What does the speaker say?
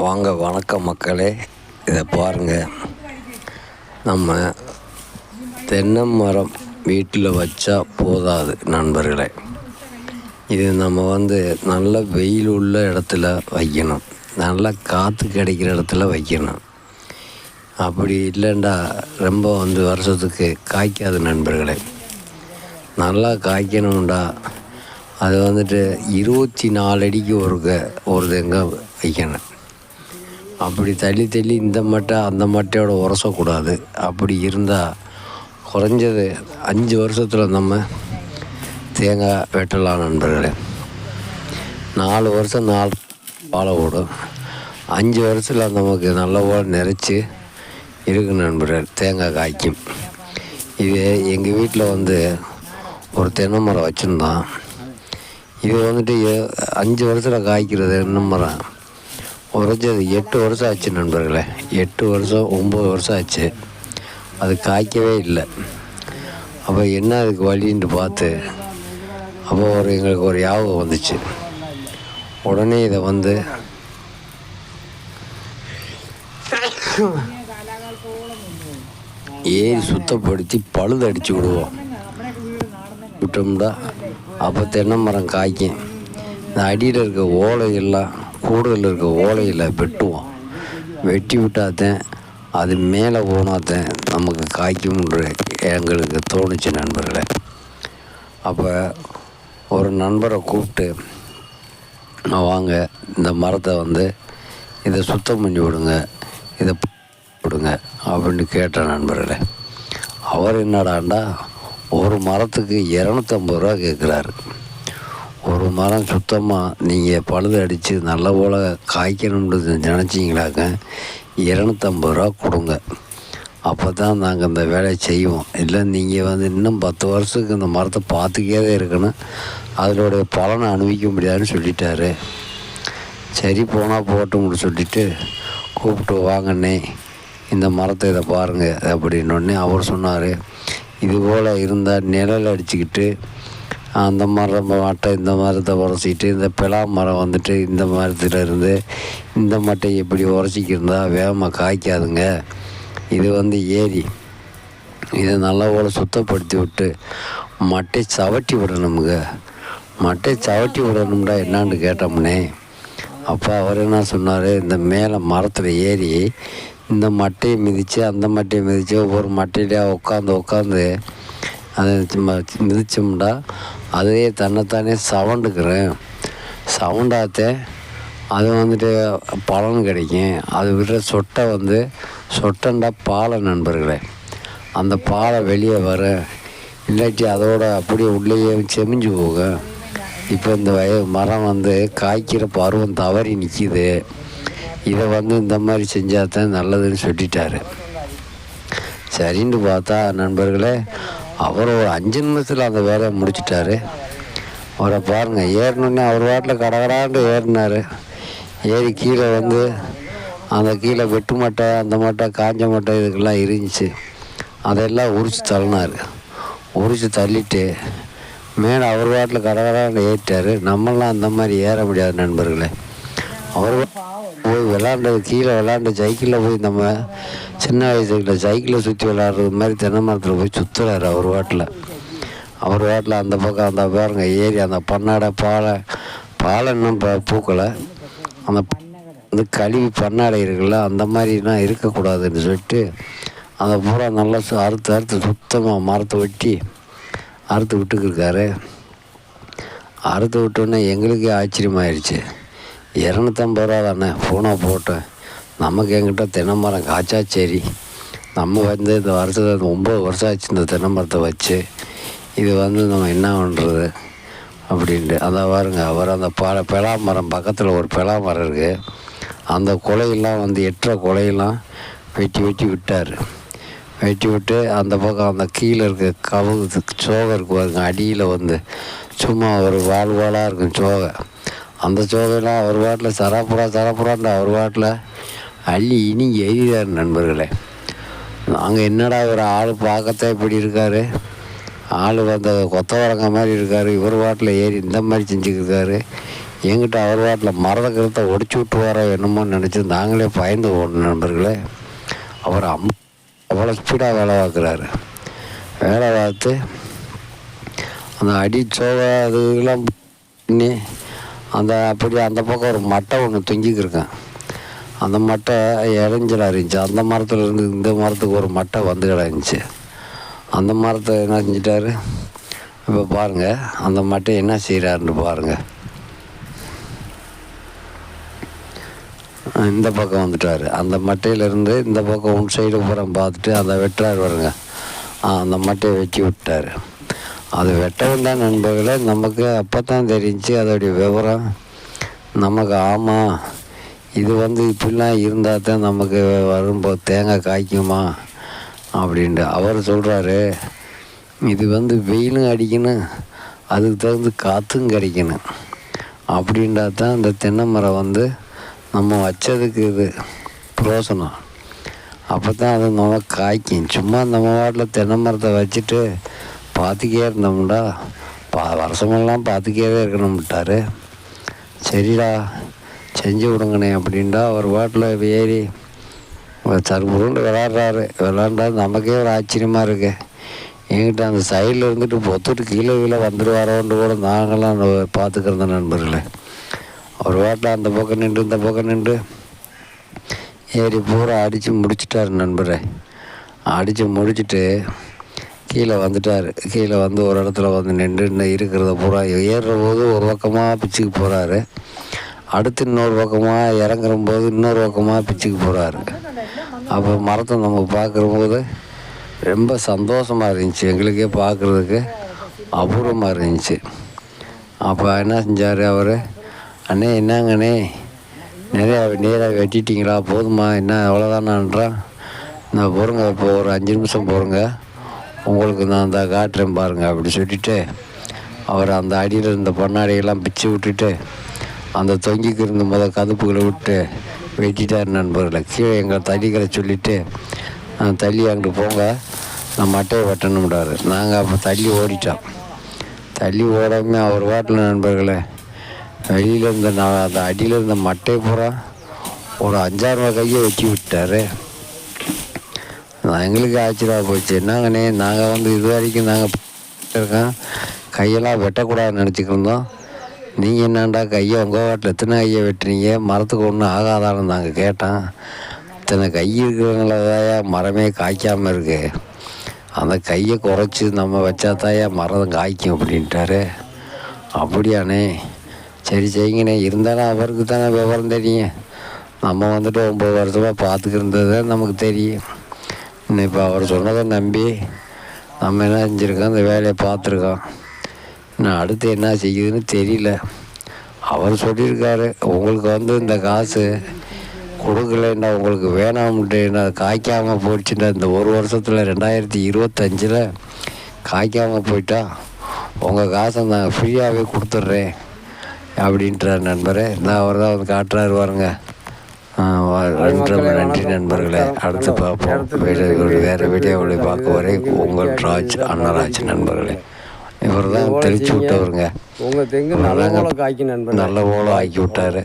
வாங்க, வணக்கம் மக்களே. இதை பாருங்கள், நம்ம தென்னை மரம் வீட்டில் வச்சா போதாது நண்பர்களே. இது நம்ம நல்ல வெயில் உள்ள இடத்துல வைக்கணும், நல்லா காற்று கிடைக்கிற இடத்துல வைக்கணும். அப்படி இல்லைண்டா ரொம்ப வருஷத்துக்கு காய்க்காது நண்பர்களே. நல்லா காய்க்கணும்டா அது 24 அடிக்கு ஒரு தெங்காய் வைக்கணும். அப்படி தள்ளி இந்த மட்டை அந்த மட்டையோட உரசக்கூடாது. அப்படி இருந்தால் குறைஞ்சது 5 வருஷத்தில் நம்ம தேங்காய் வெட்டலாம் நண்பர்களே. 4 வருஷம் 4 வாழை ஓடும். 5 வருஷத்தில் நமக்கு நல்ல போல நிறைச்சி இருக்கு நண்பர்கள், தேங்காய் காய்க்கும். இது எங்கள் வீட்டில் ஒரு தென்னை மரம் வச்சுருந்தோம். இது 5 வருஷத்தில் காய்க்கிறது தென்னை மரம் குறைஞ்சது 8 வருஷம் ஆச்சு நண்பர்களே. 8 வருஷம் 9 வருஷம் ஆச்சு, அது காய்க்கவே இல்லை. அப்போ என்ன அதுக்கு வழின்னு பார்த்து அப்போ எங்களுக்கு ஒரு ஞாபகம் வந்துச்சு. உடனே இதை ஏறி சுத்தப்படுத்தி பழுது அடித்து விட்டோம்டா அப்போ தென்னை மரம் காய்க்கும். இந்த அடியில் இருக்க ஓலையெல்லாம், கூடுதல் இருக்க ஓலையில் வெட்டுவோம். வெட்டி விட்டாதான் அது மேலே போனாதான் நமக்கு காய்க்கும்ன்ற எங்களுக்கு தோணுச்சு நண்பர்களே. அப்போ ஒரு நண்பரை கூப்பிட்டு, வாங்க இந்த மரத்தை இதை சுத்தம் பண்ணி விடுங்க, இதை விடுங்க அப்படின்னு கேட்டேன் நண்பர்களே. அவர் என்னடாண்டா ஒரு மரத்துக்கு 250 ரூபா கேட்குறாரு. ஒரு மரம் சுத்தமாக நீங்கள் பழுது அடித்து நல்ல போல் காய்க்கணும்னு நினச்சிங்களாக்க 250 ரூபா கொடுங்க. அப்போ தான் நாங்கள் இந்த வேலையை செய்வோம். இல்லை நீங்கள் இன்னும் 10 வருஷத்துக்கு இந்த மரத்தை பார்த்துக்கே தான் இருக்கணும், அதனுடைய பலனை அனுபவிக்க முடியாதுன்னு சொல்லிட்டாரு. சரி போனால் போட்டோம்னு சொல்லிவிட்டு கூப்பிட்டு, வாங்கண்ணே இந்த மரத்தை இதை பாருங்கள் அப்படின்னோடனே அவர் சொன்னார், இதுபோல் இருந்தால் நிழல் அடிச்சுக்கிட்டு அந்த மட்டை இந்த மரத்தை உரசிக்கிட்டு, இந்த பிலா மரம் இந்த மரத்துலேருந்து இந்த மட்டை எப்படி உரசிக்கிருந்தா வேகமாக காய்க்காதுங்க. இது ஏரி, இதை நல்லா போல் சுத்தப்படுத்தி விட்டு மட்டை சவட்டி விடணுமுங்க. மட்டை சவட்டி விடணும்டா என்னான்னு கேட்டோம்னே. அப்போ அவர் என்ன சொன்னார், இந்த மேலே மரத்தில் ஏறி இந்த மட்டையை மிதித்து அந்த மட்டையை மிதித்து ஒவ்வொரு மட்டையிலையா உட்காந்து அதை மிதிச்சோம்டா அதே தன்னைத்தானே சவுண்டுக்கிறேன். சவுண்டாத்தே அது பலன் கிடைக்கும். அது விடுற சொட்டை சொட்டண்டா பாலை நண்பர்களே. அந்த பாலை வெளியே வர, இல்லாட்டி அதோட அப்படியே உள்ளேயே செமிஞ்சு போகும். இப்போ இந்த மரம் காய்க்கிற பருவம் தவறி நிற்கிது. இதை இந்த மாதிரி செஞ்சால் தான் நல்லதுன்னு சொல்லிட்டாரு. சரின்னு பார்த்தா நண்பர்களே, அவர் ஒரு 5 நிமிஷத்தில் அந்த வேலையை முடிச்சிட்டாரு. அவரை பாருங்கள், ஏறினோடனே அவர் வாட்டில் கடகடாண்டு ஏறினார். ஏறி கீழே அந்த கீழே வெட்டு மட்டை, அந்த மட்டை, காஞ்ச மட்டை இதுக்கெல்லாம் இருந்துச்சு. அதெல்லாம் உரித்து தள்ளினார். உரித்து தள்ளிட்டு மேலே அவர் வாட்டில் கடகடாண்டு ஏறிட்டார். நம்மளாம் அந்த மாதிரி ஏற முடியாது நண்பர்களே. அவர் போய் விளாண்டது, கீழே விளாண்டு சைக்கிளில் போய் நம்ம சின்ன வயசுகளில் சைக்கிளை சுற்றி விளாட்றது மாதிரி தென்னை மரத்தில் போய் சுற்றுறாரு அவர் வாட்டில். அந்த பக்கம் அந்த பாருங்க ஏறி அந்த பன்னாடை பாலை இன்னும் பூக்களை, அந்த கழுவி பன்னாடை இருக்குல்ல, அந்த மாதிரிலாம் இருக்கக்கூடாதுன்னு சொல்லிட்டு அந்த பூரா நல்லா அறுத்து சுத்தமாக மரத்தை வெட்டி அறுத்து விட்டுக்கிருக்காரு. அறுத்து விட்டோன்னே எங்களுக்கே ஆச்சரியமாயிடுச்சு. 250 ரூபா தானே, ஃபோனாக போட்டேன். நமக்கு என்கிட்ட தென்னை மரம் காய்ச்சா சரி, நம்ம இந்த வருஷத்தை 9 வருஷம் ஆச்சு இந்த தென்னை மரத்தை வச்சு. இது நம்ம என்ன பண்ணுறது அப்படின்ட்டு. அதை பாருங்க, அவர் அந்த பிலா மரம் பக்கத்தில் ஒரு பிலா மரம் இருக்குது. அந்த குலையெல்லாம் எட்டுற குலையெல்லாம் வெட்டி விட்டார். வெட்டி விட்டு அந்த பக்கம் அந்த கீழே இருக்க கவுகு சோகை இருக்கு பாருங்க, அடியில் சும்மா ஒரு வாழாக இருக்கும் சோகை. அந்த சோகையெல்லாம் அவர் வாட்டில் சராப்புறான்னு அவர் வாட்டில் அள்ளி இனி எரிதார் நண்பர்களே. நாங்கள் என்னடா ஒரு ஆள் பார்க்கத்தான் இப்படி இருக்கார், ஆள் கொத்தவரங்க மாதிரி இருக்கார், இவர் வாட்டில் ஏறி இந்த மாதிரி செஞ்சுக்கிருக்காரு, எங்கிட்ட அவர் வாட்டில் மரத கருத்தை ஒடிச்சு விட்டுவாரோ என்னமோ நினச்சி நாங்களே பயந்து ஓடணும் நண்பர்களே. அவர் அவ்வளோ ஸ்பீடாக வேலை பார்க்குறாரு. வேலை பார்த்து அந்த அடி சோகை அதுலாம் பண்ணி அப்படியே அந்த பக்கம் ஒரு மட்டை ஒன்று தொங்கிக்கிருக்கேன். அந்த மட்டை இடைஞ்சல் இருந்துச்சு. அந்த மரத்துலேருந்து இந்த மரத்துக்கு ஒரு மட்டை வந்து கிடந்துச்சு. அந்த மரத்தை என்ன செஞ்சிட்டாரு, இப்போ பாருங்கள் அந்த மட்டை என்ன செய்கிறாருன்னு பாருங்கள். இந்த பக்கம் வந்துட்டார். அந்த மட்டையிலேருந்து இந்த பக்கம் ஒன் சைடு புறம் பார்த்துட்டு அதை வெட்டுறாரு வருங்க. அந்த மட்டையை வெட்டி விட்டார். அது வெட்டவும் தான் நண்பர்களே நமக்கு அப்போ தான் தெரிஞ்சு அதோடைய விவரம் நமக்கு. ஆமாம், இது இப்படிலாம் இருந்தால் தான் நமக்கு வரும்போது தேங்காய் காய்க்குமா அப்படின்ட்டு. அவர் சொல்கிறாரு, இது வெயிலும் அடிக்கணும், அதுக்கு தகுந்த காற்றும் கிடைக்கணும். அப்படின்றா தான் இந்த தென்னை மரம் நம்ம வச்சதுக்கு இது பிரோசனம். அப்போ தான் அது நம்ம காய்க்கும். சும்மா நம்ம வாட்டில் தென்னை மரத்தை வச்சுட்டு பார்த்துக்கே இருந்தோம்டா வருஷமெல்லாம் பார்த்துக்கே இருக்கணும்ட்டார். சரிடா செஞ்சு விடுங்கண்ணே அப்படின்டா அவர் வாட்டில் ஏறி சருப்புருண்டு விளாண்டா நமக்கே ஒரு ஆச்சரியமாக இருக்குது. என்கிட்ட அந்த சைடில் இருந்துட்டு பொத்துட்டு கீழே வந்துடுவாரோன்ட்டு கூட நாங்களாம் பார்த்துக்கிறத நண்பர்களே. ஒரு வாட்டில் அந்த பக்கம் நின்று இந்த பக்கம் நின்று ஏறி பூரா அடித்து முடிச்சிட்டார் நண்பரே. அடித்து முடிச்சுட்டு கீழே வந்துட்டார். கீழே ஒரு இடத்துல நின்று இருக்கிறத பூரா ஏறுற போது ஒரு பக்கமாக பிச்சுக்கு போகிறாரு. அடுத்து இன்னொரு பக்கமாக இறங்குற போது இன்னொரு பக்கமாக பிச்சுக்கு போகிறாரு. அப்போ மரத்தை நம்ம பார்க்குறபோது ரொம்ப சந்தோஷமாக இருந்துச்சு. எங்களுக்கே பார்க்குறதுக்கு அபூர்வமாக இருந்துச்சு. அப்போ என்ன செஞ்சார் அவர், அண்ணே என்னங்கண்ணே நிறையா நேராக வெட்டிட்டிங்களா, போதுமா என்ன எவ்வளோதானான்றான். நான் போகிறேங்க, இப்போ ஒரு 5 நிமிஷம் போகிறேங்க, உங்களுக்கு நான் அந்த காட்டுறேன் பாருங்கள் அப்படி சொல்லிவிட்டு அவர் அந்த அடியில் இருந்த பொன்னாடியெல்லாம் பிச்சு விட்டுட்டு அந்த தொங்கிக்கு இருந்த கதுப்புகளை விட்டு வெட்டிட்டார் நண்பர்களை. கீழே எங்களை தள்ளிக்கிற சொல்லிவிட்டு தள்ளி அங்கிட்டு போங்க, நான் மட்டையை வெட்டணும்டாரு. நாங்கள் அப்போ தள்ளி ஓடிட்டோம். தள்ளி ஓடாமல் அவர் வாட்டில் நண்பர்களே வெளியில் இருந்த அந்த அடியில் இருந்த மட்டையை பூரா ஒரு 5-6 கையை வெட்டி விட்டார். எங்களுக்கு ஆச்சரியமாக போச்சு. என்னங்கண்ணே நாங்கள் இது வரைக்கும் நாங்கள் இருக்கோம் கையெல்லாம் வெட்டக்கூடாதுன்னு நினச்சிக்கிருந்தோம். நீங்கள் என்னாண்டா கையை உங்கள் வாட்டில் எத்தனை கையை வெட்டுறீங்க, மரத்துக்கு ஒன்றும் ஆகாதான்னு நாங்கள் கேட்டோம். இத்தனை கை இருக்கிறவங்களதாயா மரமே காய்க்காமல் இருக்குது, அந்த கையை குறைச்சி நம்ம வச்சாதாயா மரம் காய்க்கும் அப்படின்ட்டாரு. அப்படியாண்ணே, சரி செய்யுங்கண்ணே. இருந்தாலும் அவருக்கு தானே விவரம் தெரியும். நம்ம 9 வருஷமாக பார்த்துக்கிருந்தது தான் நமக்கு தெரியும். இன்னும் இப்போ அவர் சொன்னதை நம்பி நம்ம என்ன செஞ்சுருக்கோம், அந்த வேலையை பார்த்துருக்கோம். இன்னும் அடுத்து என்ன செய்யுதுன்னு தெரியல. அவர் சொல்லியிருக்காரு, உங்களுக்கு இந்த காசு கொடுக்கலன்னா உங்களுக்கு வேணாம்ட்டு காய்க்காமல் போயிடுச்சுன்னா இந்த ஒரு வருஷத்தில் 2025 காய்க்காமல் போயிட்டா உங்கள் காசை நான் ஃப்ரீயாகவே கொடுத்துட்றேன் அப்படின்றார் நண்பரே. நான் அவர் தான் காட்டுறாரு பாருங்க. நன்றி நண்பர்களே, அடுத்து பார்ப்போம். வேறு வீடியோவை பார்க்க வரை உங்கள் ராஜ் அன்னராஜ் நண்பர்களே. இவர் தான் தெளிச்சு விட்டவருங்க. உங்கள் தெங்கு நல்ல ஓலை ஆக்கி விட்டார்.